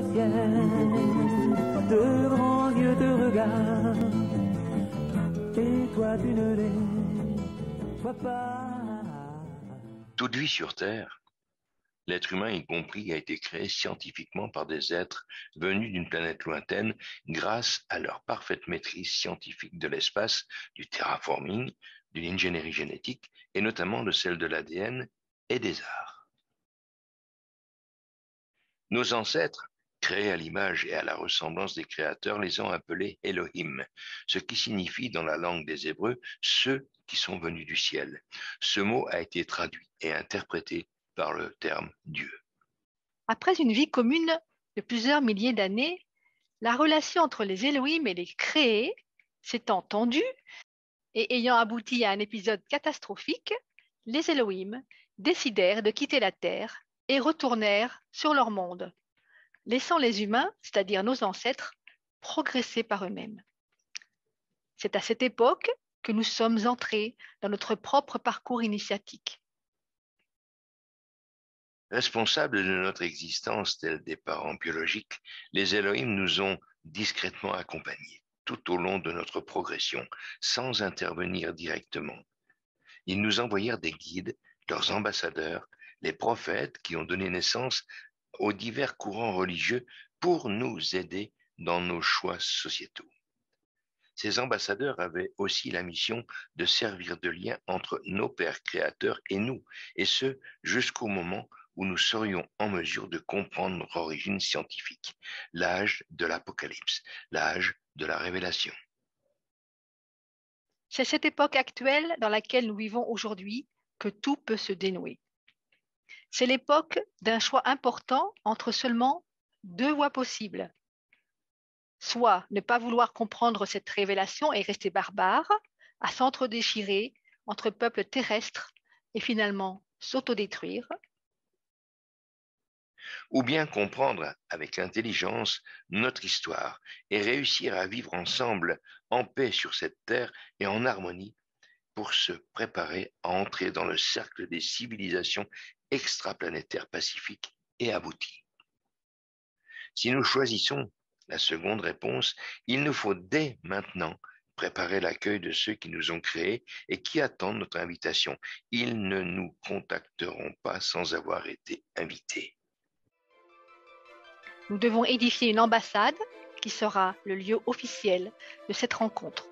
le ciel, de grands yeux te regardent, et toi tu ne les vois pas. Toute vie sur Terre, l'être humain y compris, a été créé scientifiquement par des êtres venus d'une planète lointaine grâce à leur parfaite maîtrise scientifique de l'espace, du terraforming, de l'ingénierie génétique et notamment de celle de l'ADN et des arts. Nos ancêtres, créés à l'image et à la ressemblance des créateurs, les ont appelés Elohim, ce qui signifie dans la langue des Hébreux « ceux qui sont venus du ciel ». Ce mot a été traduit et interprété par le terme Dieu. Après une vie commune de plusieurs milliers d'années, la relation entre les Elohim et les créés s'étant tendue et ayant abouti à un épisode catastrophique, les Elohim décidèrent de quitter la Terre et retournèrent sur leur monde, laissant les humains, c'est-à-dire nos ancêtres, progresser par eux-mêmes. C'est à cette époque que nous sommes entrés dans notre propre parcours initiatique. Responsables de notre existence tels des parents biologiques, les Elohim nous ont discrètement accompagnés tout au long de notre progression, sans intervenir directement. Ils nous envoyèrent des guides, leurs ambassadeurs, les prophètes qui ont donné naissance aux divers courants religieux pour nous aider dans nos choix sociétaux. Ces ambassadeurs avaient aussi la mission de servir de lien entre nos pères créateurs et nous, et ce, jusqu'au moment où nous serions en mesure de comprendre notre origine scientifique, l'âge de l'Apocalypse, l'âge de la révélation. C'est cette époque actuelle dans laquelle nous vivons aujourd'hui que tout peut se dénouer. C'est l'époque d'un choix important entre seulement deux voies possibles. Soit ne pas vouloir comprendre cette révélation et rester barbare, à s'entre-déchirer entre peuples terrestres et finalement s'autodétruire. Ou bien comprendre avec intelligence notre histoire et réussir à vivre ensemble en paix sur cette terre et en harmonie pour se préparer à entrer dans le cercle des civilisations extraplanétaires pacifiques et abouties. Si nous choisissons la seconde réponse, il nous faut dès maintenant préparer l'accueil de ceux qui nous ont créés et qui attendent notre invitation. Ils ne nous contacteront pas sans avoir été invités. Nous devons édifier une ambassade qui sera le lieu officiel de cette rencontre.